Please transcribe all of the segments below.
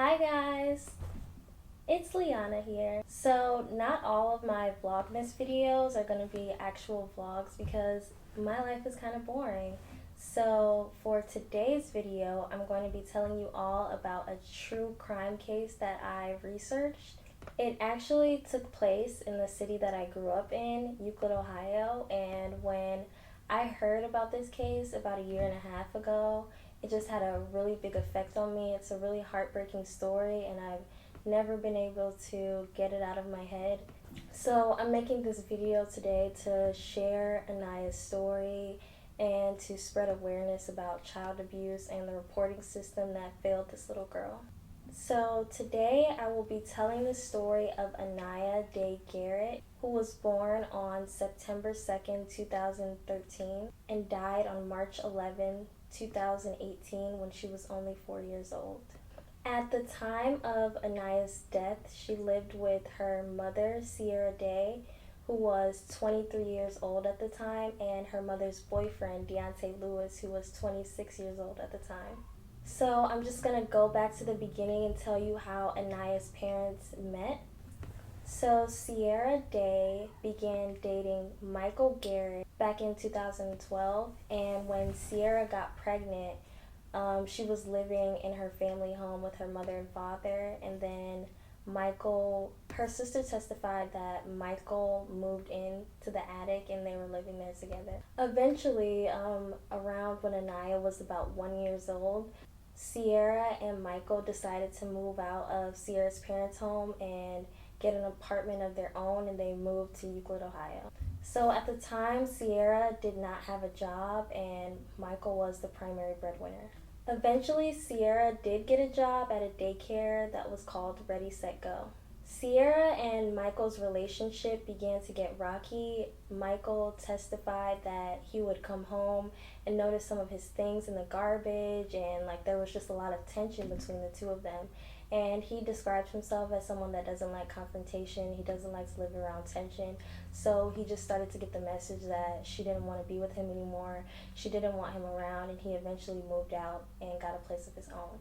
Hi guys, it's Liana here. So not all of my Vlogmas videos are going to be actual vlogs because my life is kind of boring. So for today's video, I'm going to be telling you all about a true crime case that I researched. It actually took place in the city that I grew up in, Euclid, Ohio, and when I heard about this case about a year and a half ago, it just had a really big effect on me. It's a really heartbreaking story, and I've never been able to get it out of my head. So I'm making this video today to share Aniya's story and to spread awareness about child abuse and the reporting system that failed this little girl. So today I will be telling the story of Anaya Garrett, who was born on September 2nd, 2013 and died on March 11, 2018 when she was only 4 years old. At the time of Aniya's death, she lived with her mother, Sierra Day, who was 23 years old at the time, and her mother's boyfriend, Deontay Lewis, who was 26 years old at the time. So I'm just going to go back to the beginning and tell you how Aniya's parents met. So Sierra Day began dating Michael Garrett back in 2012, and when Sierra got pregnant, she was living in her family home with her mother and father, and then her sister testified that Michael moved into the attic and they were living there together. Eventually, around when Anaya was about 1 year old, Sierra and Michael decided to move out of Sierra's parents' home and get an apartment of their own, and they moved to Euclid, Ohio. So at the time, Sierra did not have a job and Michael was the primary breadwinner. Eventually, Sierra did get a job at a daycare that was called Ready, Set, Go. Sierra and Michael's relationship began to get rocky. Michael testified that he would come home and notice some of his things in the garbage, and there was just a lot of tension between the two of them. And he describes himself as someone that doesn't like confrontation. He doesn't like to live around tension. So he just started to get the message that she didn't want to be with him anymore. She didn't want him around, and he eventually moved out and got a place of his own.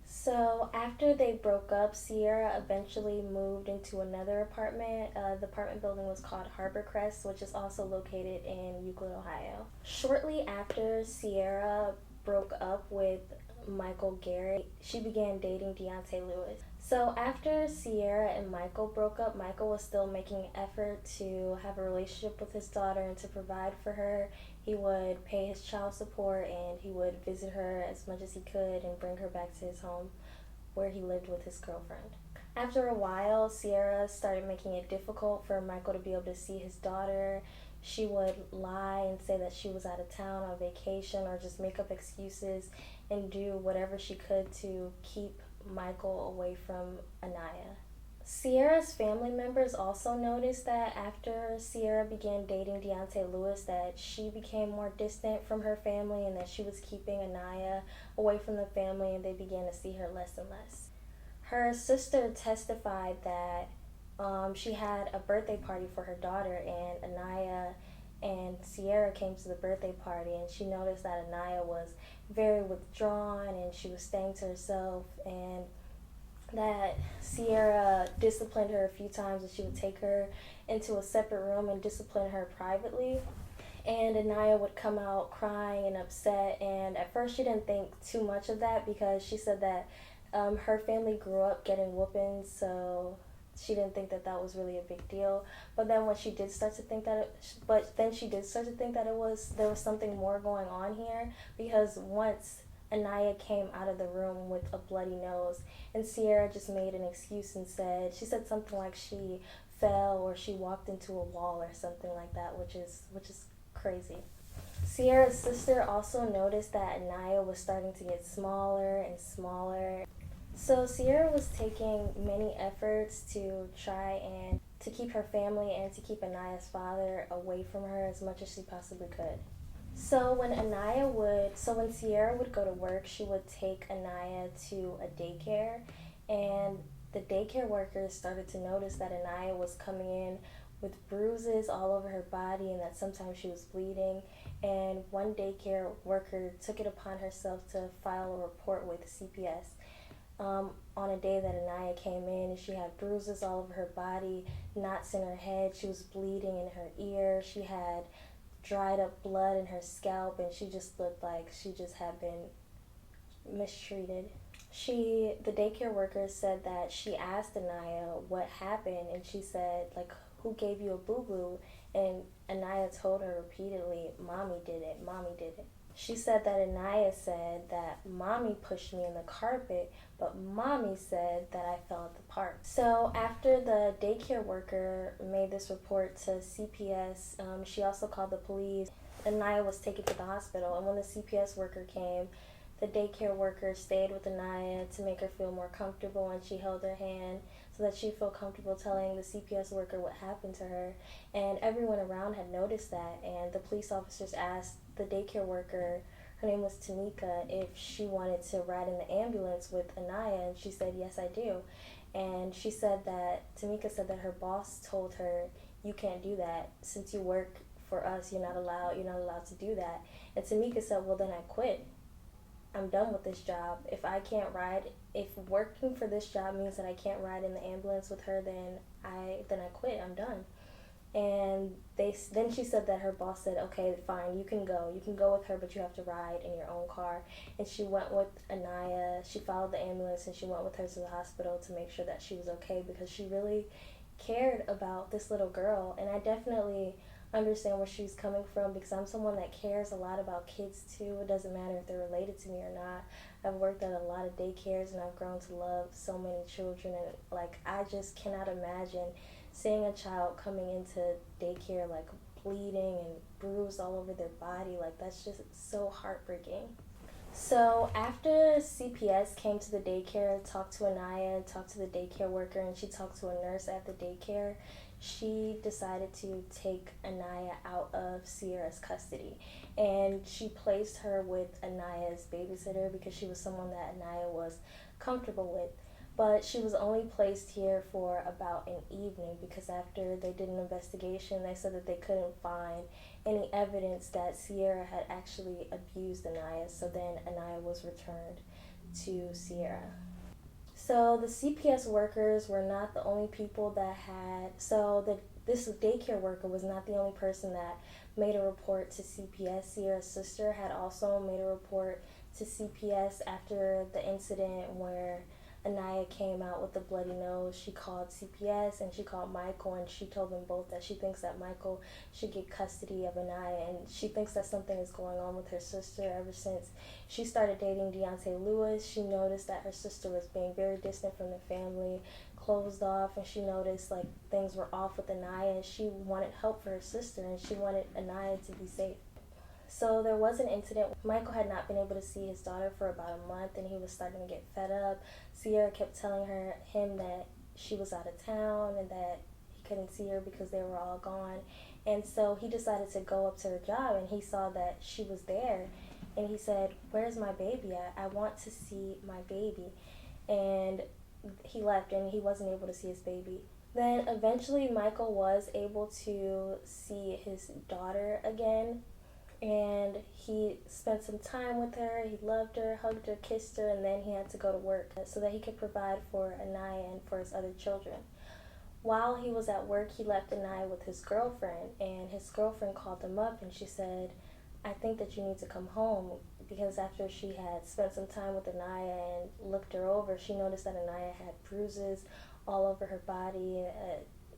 So after they broke up, Sierra eventually moved into another apartment. The apartment building was called Harbor Crest, which is also located in Euclid, Ohio. Shortly after Sierra broke up with Michael Garrett, she began dating Deontay Lewis. So after Sierra and Michael broke up, Michael was still making an effort to have a relationship with his daughter and to provide for her. He would pay his child support and he would visit her as much as he could and bring her back to his home where he lived with his girlfriend. After a while, Sierra started making it difficult for Michael to be able to see his daughter. She would lie and say that she was out of town on vacation or just make up excuses and do whatever she could to keep Michael away from Anaya. Sierra's family members also noticed that after Sierra began dating Deontay Lewis that she became more distant from her family and that she was keeping Anaya away from the family, and they began to see her less and less. Her sister testified that she had a birthday party for her daughter, and Anaya and Sierra came to the birthday party, and she noticed that Anaya was very withdrawn and she was staying to herself, and that Sierra disciplined her a few times, and she would take her into a separate room and discipline her privately. And Anaya would come out crying and upset, and at first she didn't think too much of that because she said that her family grew up getting whoopings, so she didn't think that that was really a big deal. But then when she did start to think that there was something more going on here, because once Anaya came out of the room with a bloody nose, and Sierra just made an excuse and she said something like she fell or she walked into a wall or something like that, which is crazy. Sierra's sister also noticed that Anaya was starting to get smaller and smaller. So Sierra was taking many efforts to try and to keep her family and to keep Anaya's father away from her as much as she possibly could. So when Sierra would go to work, she would take Anaya to a daycare, and the daycare workers started to notice that Anaya was coming in with bruises all over her body and that sometimes she was bleeding. And one daycare worker took it upon herself to file a report with CPS. on a day that Anaya came in, and she had bruises all over her body, knots in her head, she was bleeding in her ear, she had dried up blood in her scalp, and she just looked like she just had been mistreated. The daycare worker said that she asked Anaya what happened, and she said, like, who gave you a boo-boo? And Anaya told her repeatedly, mommy did it, mommy did it. She said that Anaya said that mommy pushed me in the carpet, but mommy said that I fell at the park. So after the daycare worker made this report to CPS, she also called the police. Anaya was taken to the hospital, and when the CPS worker came, the daycare worker stayed with Anaya to make her feel more comfortable, and she held her hand so that she'd feel comfortable telling the CPS worker what happened to her. And everyone around had noticed that, and the police officers asked the daycare worker, her name was Tamika, if she wanted to ride in the ambulance with Anaya, and she said, yes, I do. And Tamika said that her boss told her, you can't do that. Since you work for us, you're not allowed to do that. And Tamika said, well, then I quit. I'm done with this job. If working for this job means that I can't ride in the ambulance with her, then I quit. I'm done. And then she said that her boss said, okay, fine, you can go with her, but you have to ride in your own car. And she went with Anaya. She followed the ambulance, and she went with her to the hospital to make sure that she was okay, because she really cared about this little girl. And I definitely understand where she's coming from, because I'm someone that cares a lot about kids too. It doesn't matter if they're related to me or not. I've worked at a lot of daycares, and I've grown to love so many children, and like, I just cannot imagine seeing a child coming into daycare like bleeding and bruised all over their body. Like, that's just so heartbreaking. So after CPS came to the daycare, talked to Anaya, talked to the daycare worker, and she talked to a nurse at the daycare, she decided to take Anaya out of Sierra's custody. And she placed her with Anaya's babysitter because she was someone that Anaya was comfortable with. But she was only placed here for about an evening, because after they did an investigation, they said that they couldn't find any evidence that Sierra had actually abused Anaya. So then Anaya was returned to Sierra. So the CPS workers were not the only people that this daycare worker was not the only person that made a report to CPS. Sierra's sister had also made a report to CPS after the incident where Anaya came out with a bloody nose. She called CPS, and she called Michael, and she told them both that she thinks that Michael should get custody of Anaya, and she thinks that something is going on with her sister. Ever since she started dating Deontay Lewis, she noticed that her sister was being very distant from the family, closed off, and she noticed like things were off with Anaya, and she wanted help for her sister, and she wanted Anaya to be safe. So there was an incident. Michael had not been able to see his daughter for about a month, and he was starting to get fed up. Sierra kept telling him that she was out of town and that he couldn't see her because they were all gone. And so he decided to go up to her job, and he saw that she was there. And he said, where's my baby at? I want to see my baby. And he left, and he wasn't able to see his baby. Then eventually Michael was able to see his daughter again, and he spent some time with her. He loved her, hugged her, kissed her, and then he had to go to work so that he could provide for Anaya and for his other children. While he was at work, he left Anaya with his girlfriend, and his girlfriend called him up, and she said, I think that you need to come home, because after she had spent some time with Anaya and looked her over, she noticed that Anaya had bruises all over her body,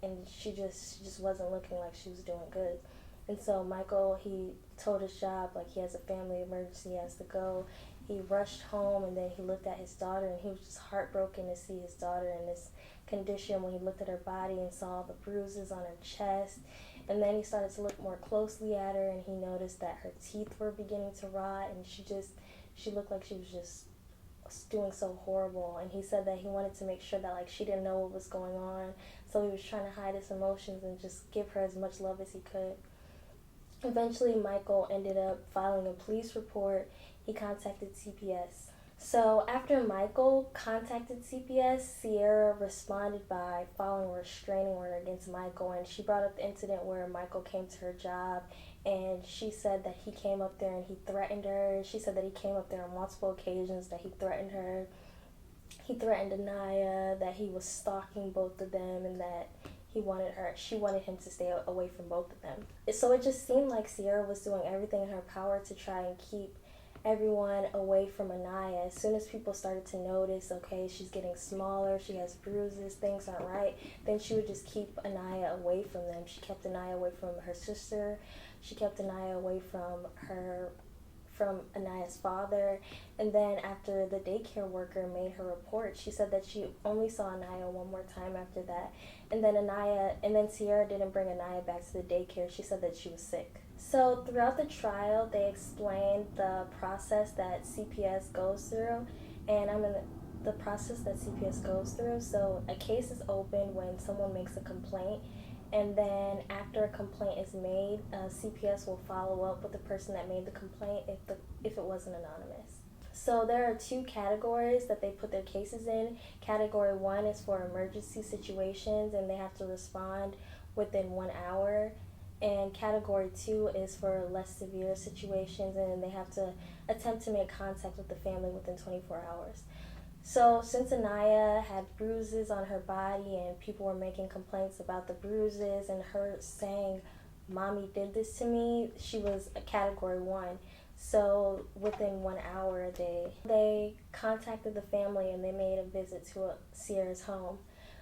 and she just wasn't looking like she was doing good. And so Michael, he told his job, like, he has a family emergency, he has to go. He rushed home, and then he looked at his daughter, and he was just heartbroken to see his daughter in this condition when he looked at her body and saw the bruises on her chest. And then he started to look more closely at her, and he noticed that her teeth were beginning to rot, and she looked like she was just doing so horrible. And he said that he wanted to make sure that, like, she didn't know what was going on, so he was trying to hide his emotions and just give her as much love as he could. Eventually, Michael ended up filing a police report. He contacted CPS. So after Michael contacted CPS, Sierra responded by filing a restraining order against Michael, and she brought up the incident where Michael came to her job, and she said that he came up there and he threatened her. She said that he came up there on multiple occasions, that he threatened her. He threatened Anaya that he was stalking both of them and that she wanted him to stay away from both of them. So it just seemed like Sierra was doing everything in her power to try and keep everyone away from Anaya. As soon as people started to notice, okay, she's getting smaller, she has bruises, things aren't right, then she would just keep Anaya away from them. She kept Anaya away from her sister. She kept Anaya away from Anaya's father. And then after the daycare worker made her report, she said that she only saw Anaya one more time after that. And then Sierra didn't bring Anaya back to the daycare. She said that she was sick. So throughout the trial, they explained the process that CPS goes through, and the process that CPS goes through. So a case is opened when someone makes a complaint, and then after a complaint is made, CPS will follow up with the person that made the complaint if it wasn't anonymous. So there are two categories that they put their cases in. Category 1 is for emergency situations, and they have to respond within 1 hour. And category 2 is for less severe situations, and they have to attempt to make contact with the family within 24 hours. So since Anaya had bruises on her body and people were making complaints about the bruises and her saying, "Mommy did this to me," she was a category 1. So within 1 hour, they contacted the family and they made a visit to Sierra's home.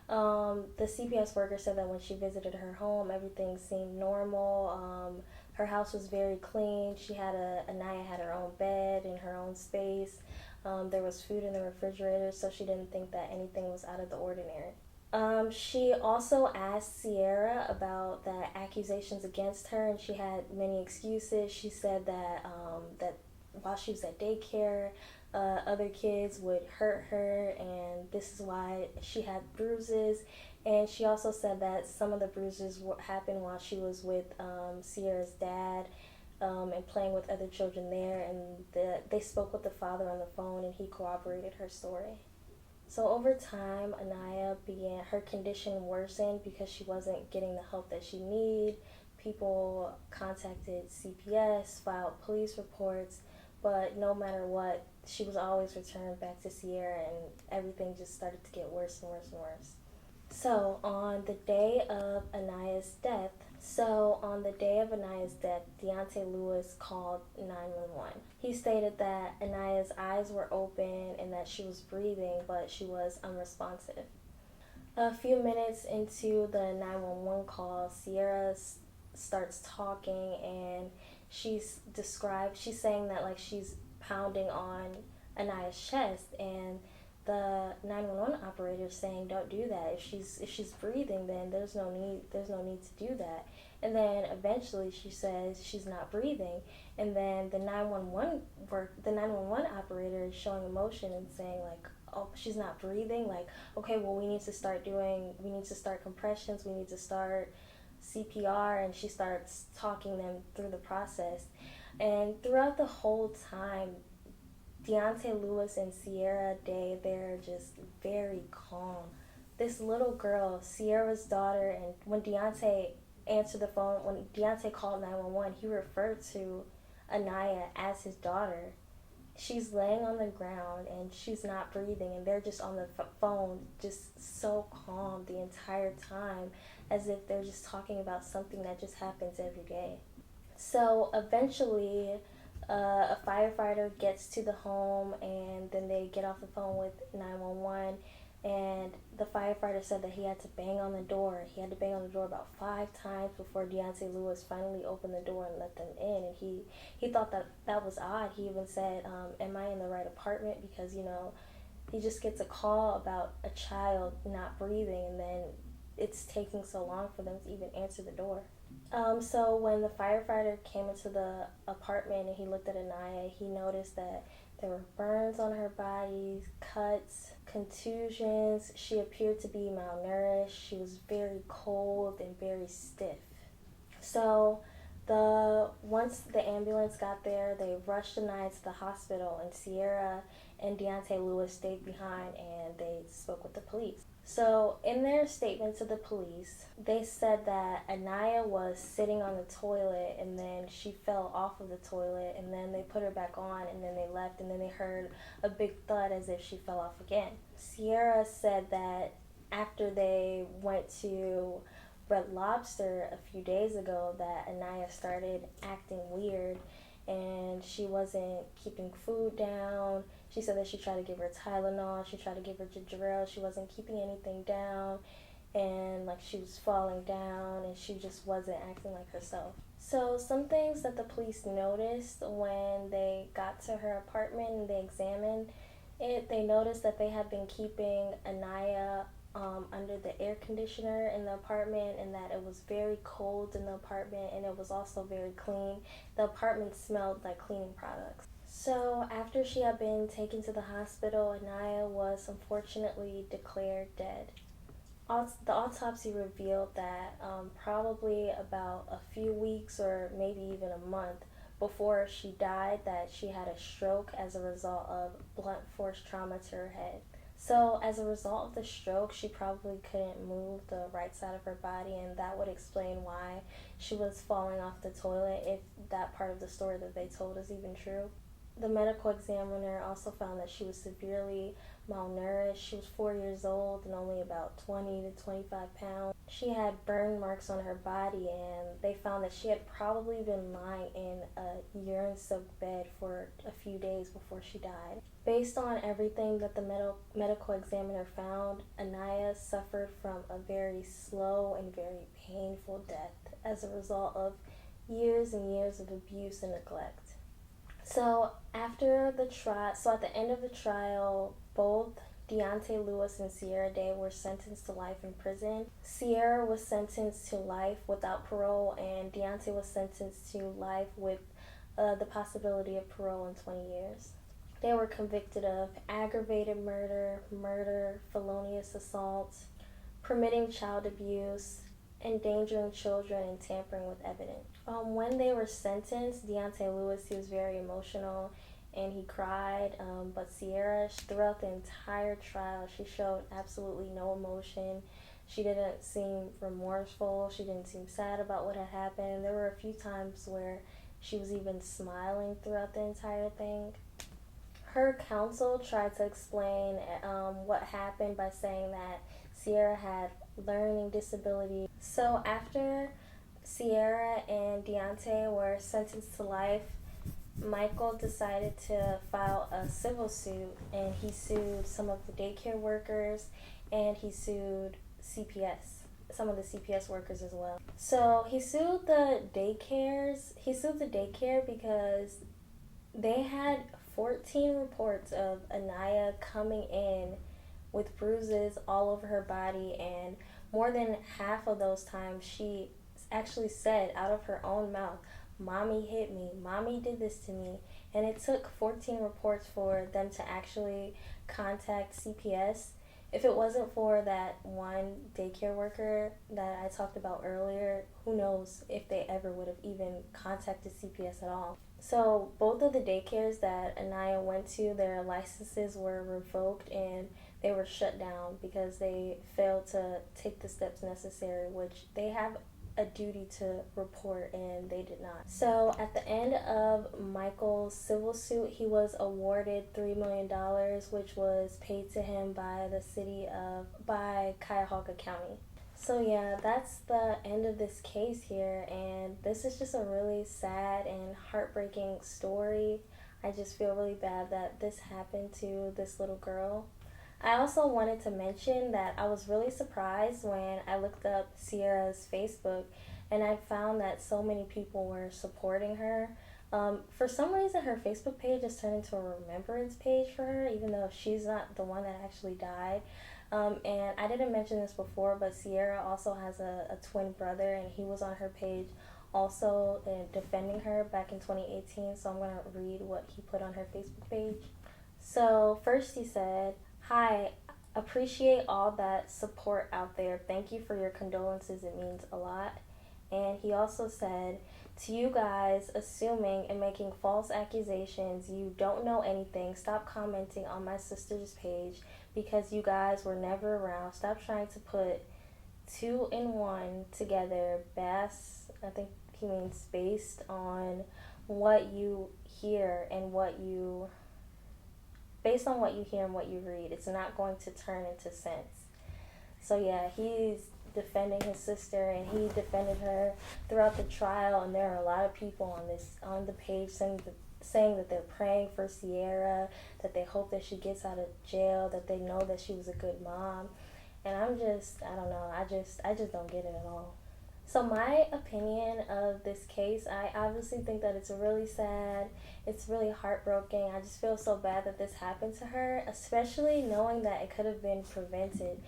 The CPS worker said that when she visited her home, everything seemed normal. Her house was very clean. Anaya had her own bed and her own space. There was food in the refrigerator, so she didn't think that anything was out of the ordinary. She also asked Sierra about the accusations against her, and she had many excuses. She said that while she was at daycare, other kids would hurt her, and this is why she had bruises. And she also said that some of the bruises happened while she was with Sierra's dad and playing with other children there, and they spoke with the father on the phone, and he corroborated her story. So over time, her condition worsened because she wasn't getting the help that she needed. People contacted CPS, filed police reports, but no matter what, she was always returned back to Sierra, and everything just started to get worse and worse and worse. So on the day of Anaya's death, Deontay Lewis called 911. He stated that Anaya's eyes were open and that she was breathing, but she was unresponsive. A few minutes into the 911 call, Sierra starts talking, and she's saying that like she's pounding on Anaya's chest, and the 911 operator is saying, "Don't do that. If she's breathing, then there's no need to do that." And then eventually she says she's not breathing, and then the 911 operator is showing emotion and saying like, "Oh, she's not breathing. Like, okay, well we need to start compressions. We need to start CPR," and she starts talking them through the process. And throughout the whole time, Deontay Lewis and Sierra Day, they're just very calm. This little girl, Sierra's daughter, and when Deontay called 911, he referred to Anaya as his daughter. She's laying on the ground and she's not breathing, and they're just on the phone, just so calm the entire time, as if they're just talking about something that just happens every day. So eventually, a firefighter gets to the home, and then they get off the phone with 911, and the firefighter said that he had to bang on the door. He had to bang on the door about 5 times before Deontay Lewis finally opened the door and let them in, and he thought that was odd. He even said, "Am I in the right apartment?" Because, he just gets a call about a child not breathing, and then it's taking so long for them to even answer the door. So when the firefighter came into the apartment and he looked at Anaya, he noticed that there were burns on her body, cuts, contusions. She appeared to be malnourished. She was very cold and very stiff. So once the ambulance got there, they rushed Anaya to the hospital, and Sierra and Deontay Lewis stayed behind, and they spoke with the police. So in their statement to the police, they said that Anaya was sitting on the toilet and then she fell off of the toilet, and then they put her back on, and then they left, and then they heard a big thud as if she fell off again. Sierra said that after they went to Red Lobster a few days ago, that Anaya started acting weird and she wasn't keeping food down. She said that she tried to give her Tylenol, she tried to give her ginger ale, she wasn't keeping anything down, and like she was falling down and she just wasn't acting like herself. So some things that the police noticed when they got to her apartment and they examined it, they noticed that they had been keeping Anaya under the air conditioner in the apartment, and that it was very cold in the apartment, and it was also very clean. The apartment smelled like cleaning products. So after she had been taken to the hospital, Anaya was unfortunately declared dead. The autopsy revealed that probably about a few weeks or maybe even a month before she died, that she had a stroke as a result of blunt force trauma to her head. So as a result of the stroke, she probably couldn't move the right side of her body, and that would explain why she was falling off the toilet, if that part of the story that they told is even true. The medical examiner also found that she was severely malnourished. She was 4 years old and only about 20 to 25 pounds. She had burn marks on her body, and they found that she had probably been lying in a urine-soaked bed for a few days before she died. Based on everything that the medical examiner found, Anaya suffered from a very slow and very painful death as a result of years and years of abuse and neglect. So at the end of the trial, both Deontay Lewis and Sierra Day were sentenced to life in prison. Sierra was sentenced to life without parole, and Deontay was sentenced to life with the possibility of parole in 20 years. They were convicted of aggravated murder, felonious assault, permitting child abuse, endangering children, and tampering with evidence. When they were sentenced, Deontay Lewis, he was very emotional and he cried, but Sierra, throughout the entire trial, she showed absolutely no emotion. She didn't seem remorseful, she didn't seem sad about what had happened. There were a few times where she was even smiling throughout the entire thing. Her counsel tried to explain what happened by saying that Sierra had learning disability. So after Sierra and Deontay were sentenced to life, Michael decided to file a civil suit, and he sued some of the daycare workers, and he sued some of the CPS workers as well. So he sued the daycare because they had 14 reports of Anaya coming in with bruises all over her body, and more than half of those times she actually said out of her own mouth, "Mommy hit me, Mommy did this to me." And it took 14 reports for them to actually contact CPS. If it wasn't for that one daycare worker that I talked about earlier, who knows if they ever would have even contacted CPS at all. So both of the daycares that Anaya went to, their licenses were revoked and they were shut down because they failed to take the steps necessary, which they have a duty to report, and they did not. So at the end of Michael's civil suit, he was awarded $3 million, which was paid to him by Cuyahoga County. So yeah, that's the end of this case here, and this is just a really sad and heartbreaking story. I just feel really bad that this happened to this little girl. I also wanted to mention that I was really surprised when I looked up Sierra's Facebook and I found that so many people were supporting her. For some reason, her Facebook page has turned into a remembrance page for her, even though she's not the one that actually died. And I didn't mention this before, but Sierra also has a twin brother, and he was on her page also defending her back in 2018. So I'm going to read what he put on her Facebook page. So first he said, "Hi, appreciate all that support out there. Thank you for your condolences. It means a lot." And he also said, To you guys assuming and making false accusations, you don't know anything. Stop commenting on my sister's page because you guys were never around. Stop trying to put two and one together. I think he means based on what you hear and based on what you hear and what you read. It's not going to turn into sense. So yeah, he's defending his sister and he defended her throughout the trial, and there are a lot of people on the page saying that they're praying for Sierra, that they hope that she gets out of jail, that they know that she was a good mom. And I don't know, I just don't get it at all. So my opinion of this case, I obviously think that it's really sad. It's really heartbroken. I just feel so bad that this happened to her, especially knowing that it could have been prevented.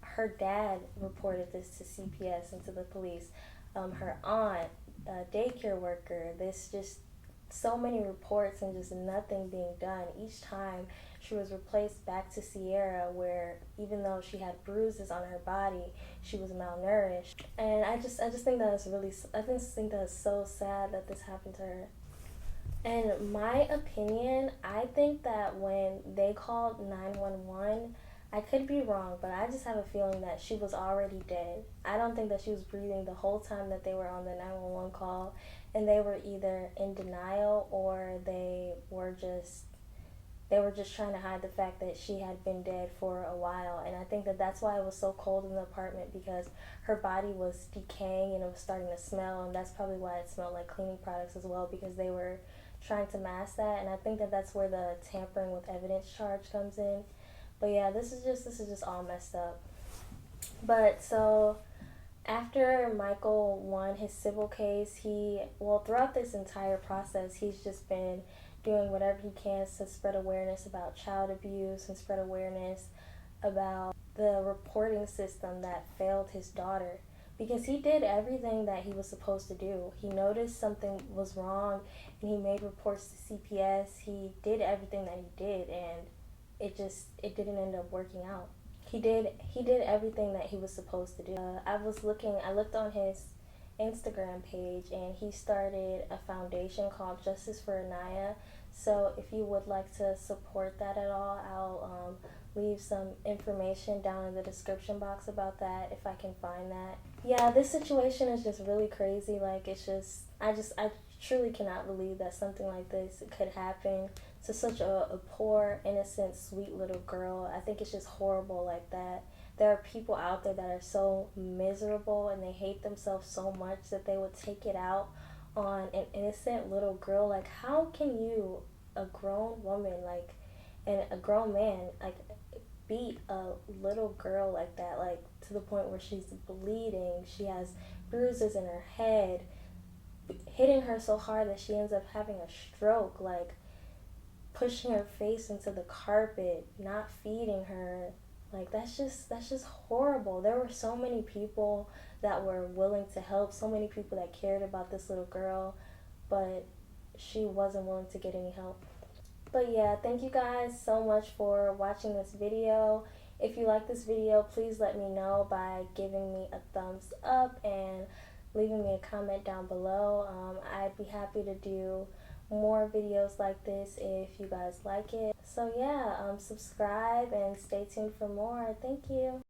Her dad reported this to CPS and to the police. Her aunt, daycare worker. This just so many reports and just nothing being done. Each time she was replaced back to Sierra, where even though she had bruises on her body, she was malnourished. And I just think that I just think that it's so sad that this happened to her. In my opinion, I think that when they called 911, I could be wrong, but I just have a feeling that she was already dead. I don't think that she was breathing the whole time that they were on the 911 call, and they were either in denial or they were just trying to hide the fact that she had been dead for a while. And I think that that's why it was so cold in the apartment, because her body was decaying and it was starting to smell, and that's probably why it smelled like cleaning products as well, because they were trying to mask that. And I think that that's where the tampering with evidence charge comes in. But yeah, this is just all messed up. But so after Michael won his civil case, throughout this entire process, he's just been doing whatever he can to spread awareness about child abuse and spread awareness about the reporting system that failed his daughter. Because he did everything that he was supposed to do. He noticed something was wrong and he made reports to CPS. He did everything that he did, and it didn't end up working out. He did everything that he was supposed to do. I looked on his Instagram page, and he started a foundation called Justice for Anaya. So if you would like to support that at all, I'll leave some information down in the description box about that if I can find that. Yeah, this situation is just really crazy. Like, I truly cannot believe that something like this could happen to such a poor, innocent, sweet little girl. I think it's just horrible like that. There are people out there that are so miserable and they hate themselves so much that they would take it out on an innocent little girl. Like, how can you, a grown woman, like, and a grown man, like, beat a little girl like that, like, to the point where she's bleeding, she has bruises in her head, hitting her so hard that she ends up having a stroke, like, pushing her face into the carpet, not feeding her. Like, that's just horrible. There were so many people that were willing to help, so many people that cared about this little girl, but she wasn't willing to get any help. But yeah, thank you guys so much for watching this video. If you like this video, please let me know by giving me a thumbs up and leaving me a comment down below. I'd be happy to do more videos like this if you guys like it. So yeah, subscribe and stay tuned for more. Thank you.